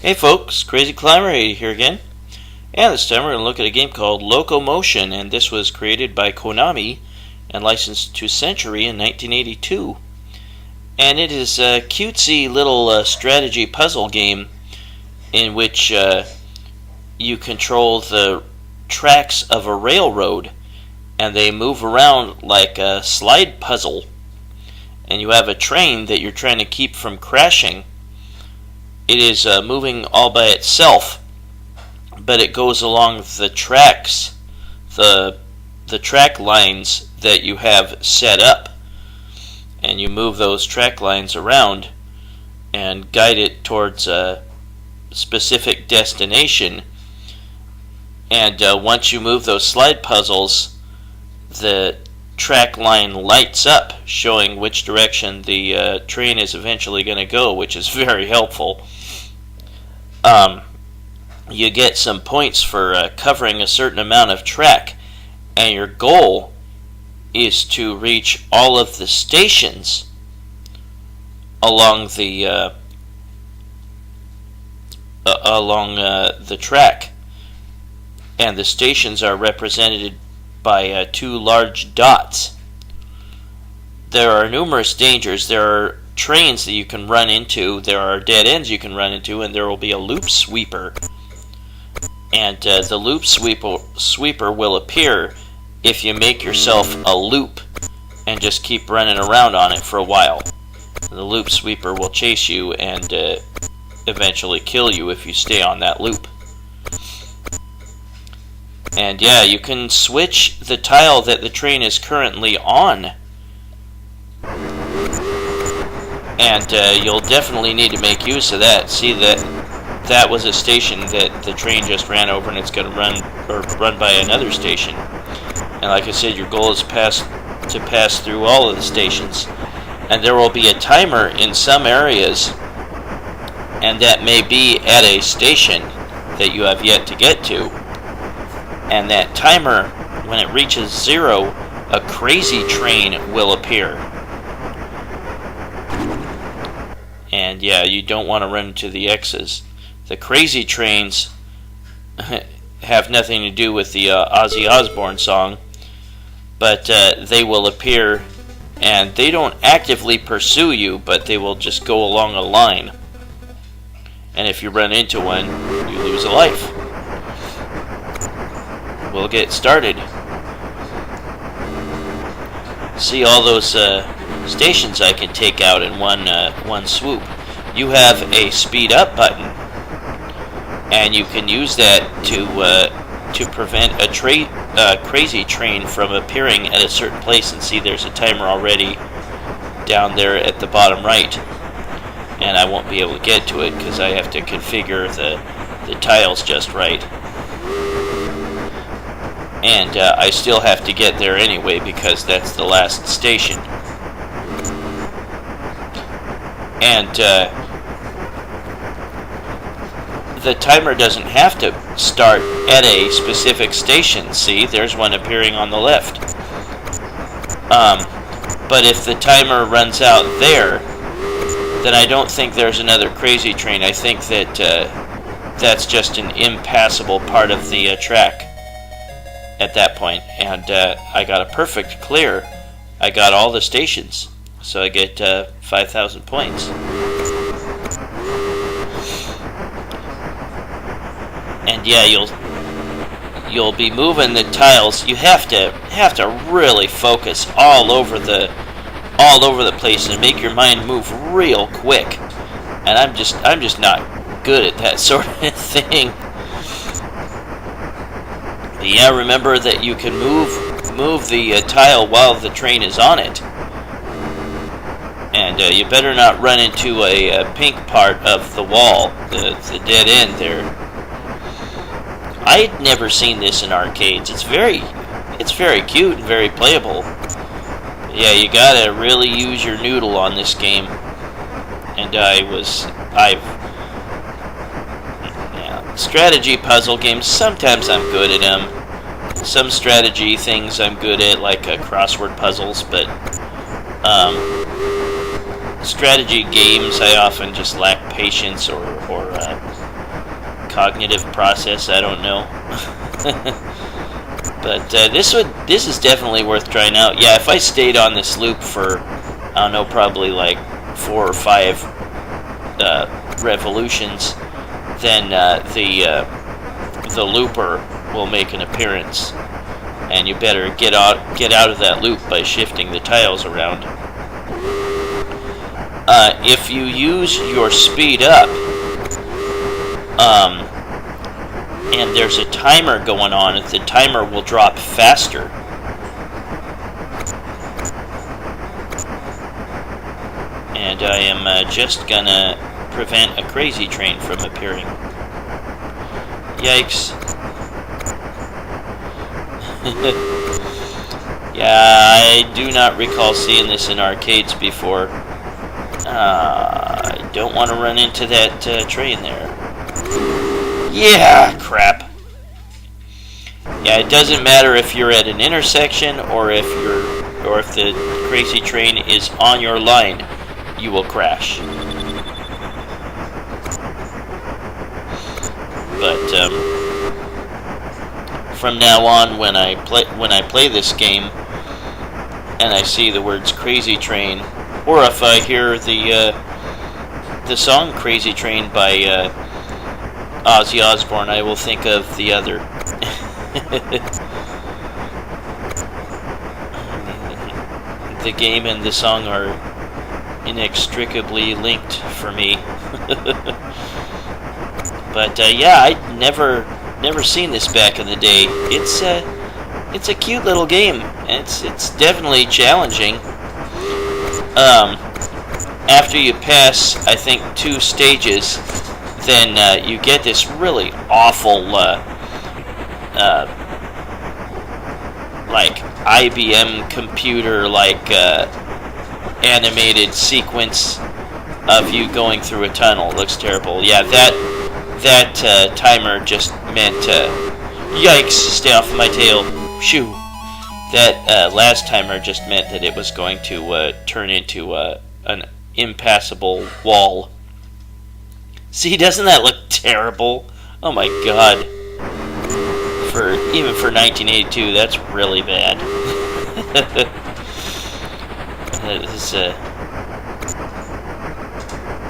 Hey folks, Crazy Climber here again. And this time we're going to look at a game called Loco-Motion, and this was created by Konami and licensed to Centuri in 1982. And it is a cutesy little strategy puzzle game in which you control the tracks of a railroad, and they move around like a slide puzzle. And you have a train that you're trying to keep from crashing. It is moving all by itself, but it goes along the tracks, the track lines that you have set up, and you move those track lines around and guide it towards a specific destination. And once you move those slide puzzles, the track line lights up, showing which direction the train is eventually going to go, which is very helpful. You get some points for covering a certain amount of track, and your goal is to reach all of the stations along the track, and the stations are represented by two large dots. There are numerous dangers. There are trains that you can run into, there are dead ends you can run into, and there will be a loop sweeper. And the loop sweeper will appear if you make yourself a loop and just keep running around on it for a while. The loop sweeper will chase you and eventually kill you if you stay on that loop. And yeah, you can switch the tile that the train is currently on. And you'll definitely need to make use of that. See that was a station that the train just ran over, and it's going to run by another station. And like I said, your goal is to pass through all of the stations. And there will be a timer in some areas, and that may be at a station that you have yet to get to. And that timer, when it reaches 0, a crazy train will appear. And yeah, you don't want to run into the X's. The crazy trains have nothing to do with the Ozzy Osbourne song, but they will appear, and they don't actively pursue you, but they will just go along a line. And if you run into one, you lose a life. We'll get started. See all those stations I can take out in one swoop. You have a speed up button, and you can use that to prevent a crazy train from appearing at a certain place. And see, there's a timer already down there at the bottom right, and I won't be able to get to it because I have to configure the tiles just right. And I still have to get there anyway because that's the last station. And the timer doesn't have to start at a specific station. See, there's one appearing on the left. But if the timer runs out there, then I don't think there's another crazy train. I think that that's just an impassable part of the track at that point. And I got a perfect clear. I got all the stations, so I get 5,000 points. And yeah, you'll be moving the tiles. You have to really focus all over the place and make your mind move real quick. And I'm just not good at that sort of thing. But yeah, remember that you can move the tile while the train is on it. And you better not run into a pink part of the wall, the dead end there. I'd never seen this in arcades. It's very cute and very playable. Yeah, you gotta really use your noodle on this game. And strategy puzzle games, sometimes I'm good at them. Some strategy things I'm good at, like crossword puzzles, but strategy games I often just lack patience or cognitive process, I don't know. But this is definitely worth trying out. Yeah, if I stayed on this loop for, I don't know, probably like 4 or 5 revolutions, then the looper will make an appearance, and you better get out of that loop by shifting the tiles around. If you use your speed up, and there's a timer going on, the timer will drop faster. And I am just gonna prevent a crazy train from appearing. Yikes. Yeah, I do not recall seeing this in arcades before. I don't want to run into that train there. Yeah, crap. Yeah, it doesn't matter if you're at an intersection or if the crazy train is on your line, you will crash. But from now on, when I play this game and I see the words "Crazy Train," or if I hear the song "Crazy Train" by Ozzy Osbourne, I will think of the other. The game and the song are inextricably linked for me. But yeah, I'd never seen this back in the day. It's a cute little game, and it's definitely challenging. After you pass, I think, 2 stages, then you get this really awful, like IBM computer, like animated sequence of you going through a tunnel. It looks terrible. Yeah, that timer just meant, yikes, stay off my tail, shoo. That last timer just meant that it was going to turn into an impassable wall. See, doesn't that look terrible? Oh my god. Even for 1982, that's really bad.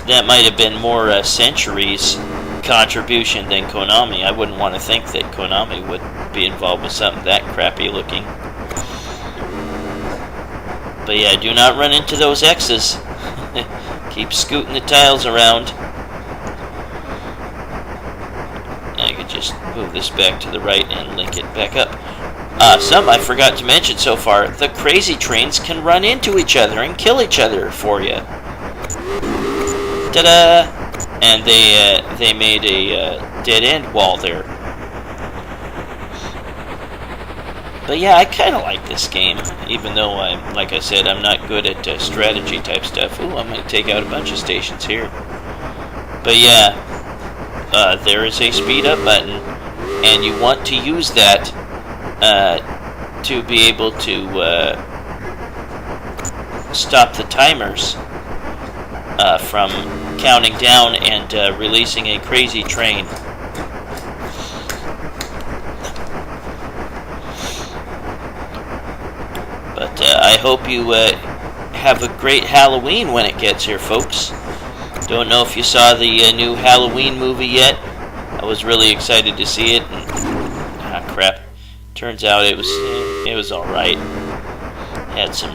That might have been more Centuri's contribution than Konami. I wouldn't want to think that Konami would be involved with something that crappy looking. But yeah, do not run into those X's. Keep scooting the tiles around. I could just move this back to the right and link it back up. Something I forgot to mention so far, the crazy trains can run into each other and kill each other for you. Ta-da! And they made a dead-end wall there. But yeah, I kind of like this game, even though like I said, I'm not good at strategy type stuff. Ooh, I'm going to take out a bunch of stations here. But yeah, there is a speed up button, and you want to use that to be able to stop the timers from counting down and releasing a crazy train. But I hope you have a great Halloween when it gets here, folks. Don't know if you saw the new Halloween movie yet. I was really excited to see it. And, crap. Turns out it was alright. Had some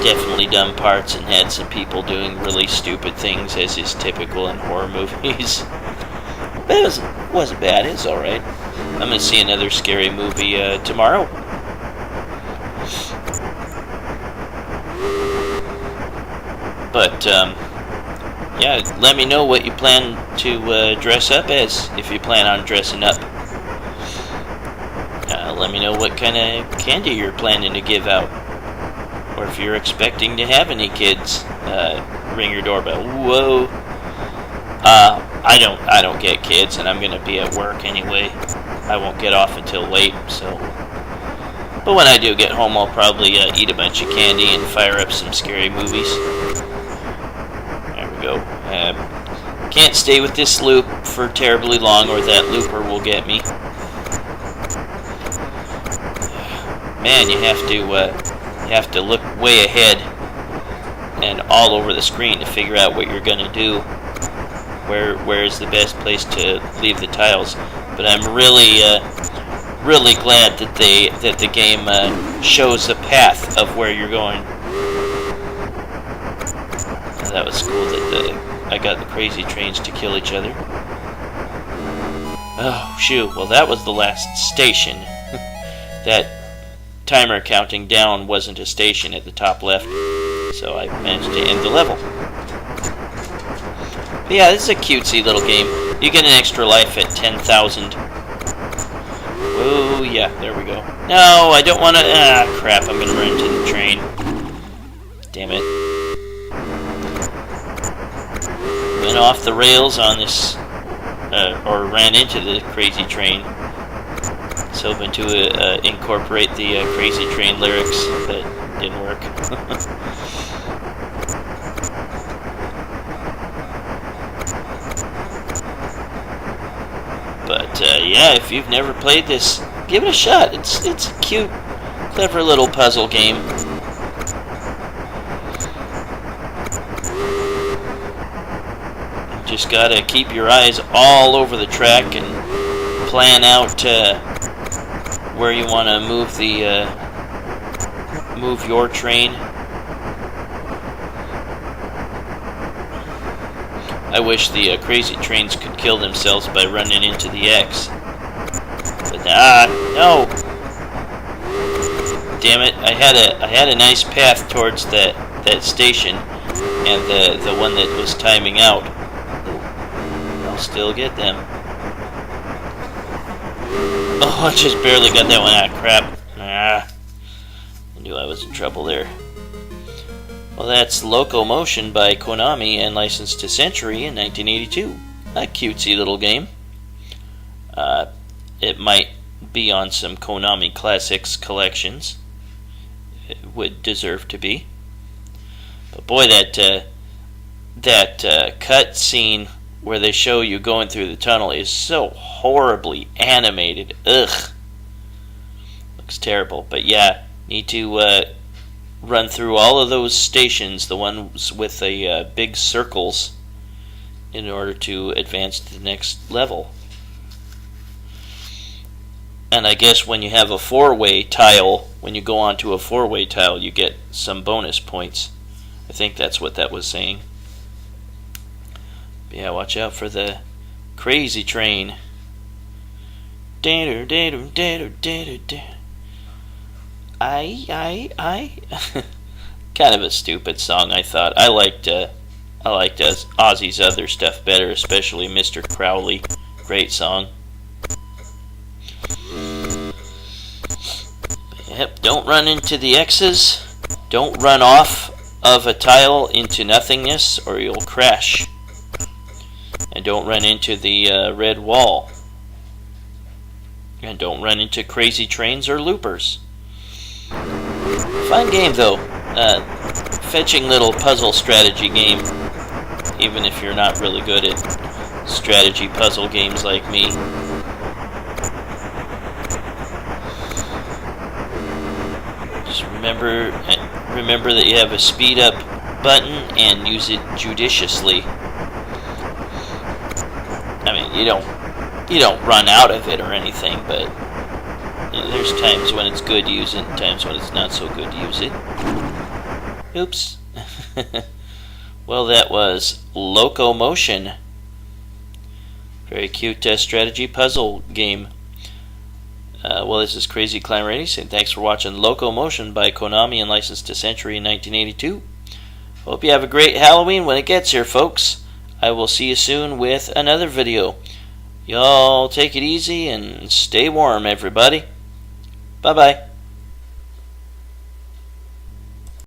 definitely dumb parts and had some people doing really stupid things, as is typical in horror movies. But it wasn't bad. It was alright. I'm going to see another scary movie tomorrow. But, yeah, let me know what you plan to dress up as, if you plan on dressing up. Let me know what kind of candy you're planning to give out. Or if you're expecting to have any kids ring your doorbell. Whoa. I don't get kids, and I'm going to be at work anyway. I won't get off until late, so... But when I do get home, I'll probably eat a bunch of candy and fire up some scary movies. There we go. Can't stay with this loop for terribly long, or that looper will get me. Man, you have to look way ahead and all over the screen to figure out what you're gonna do. Where is the best place to leave the tiles? But I'm really glad that the game shows the path of where you're going. That was cool that I got the crazy trains to kill each other. Oh shoot! Well, that was the last station. That timer counting down wasn't a station at the top left, so I managed to end the level. But yeah, this is a cutesy little game. You get an extra life at 10,000. Oh yeah, there we go. No, I don't want to. Ah, crap! I'm gonna run into the train. Damn it! Went off the rails on this, or ran into the crazy train. I was hoping to incorporate the crazy train lyrics, but didn't work. But yeah, if you've never played this, give it a shot. It's a cute, clever little puzzle game. You just gotta keep your eyes all over the track and plan out where you want to move your train. I wish the crazy trains could kill themselves by running into the X. But no! Damn it! I had a nice path towards that station, and the one that was timing out. I'll still get them. Oh, I just barely got that one. Ah, crap! I knew I was in trouble there. Well, that's Loco-Motion by Konami and licensed to Centuri in 1982. A cutesy little game. It might be on some Konami Classics collections. It would deserve to be. But boy, that cut scene where they show you going through the tunnel is so horribly animated. Ugh. Looks terrible. But yeah, need to run through all of those stations, the ones with the big circles, in order to advance to the next level. And I guess when you have a four-way tile, when you go onto a four-way tile, you get some bonus points. I think that's what that was saying. But yeah, watch out for the crazy train. I kind of a stupid song, I thought. I liked Ozzy's other stuff better, especially Mr. Crowley. Great song. Yep, don't run into the X's. Don't run off of a tile into nothingness or you'll crash. And don't run into the red wall. And don't run into crazy trains or loopers. Fun game though. Fetching little puzzle strategy game. Even if you're not really good at strategy puzzle games like me. Just remember that you have a speed up button and use it judiciously. I mean, you don't run out of it or anything, but there's times when it's good to use it and times when it's not so good to use it. Oops. Well, that was Loco-Motion. Very cute strategy puzzle game. Well, this is Crazy Climber 80 saying thanks for watching Loco-Motion by Konami and licensed to Centuri in 1982. Hope you have a great Halloween when it gets here, folks. I will see you soon with another video. Y'all take it easy and stay warm, everybody. Bye-bye.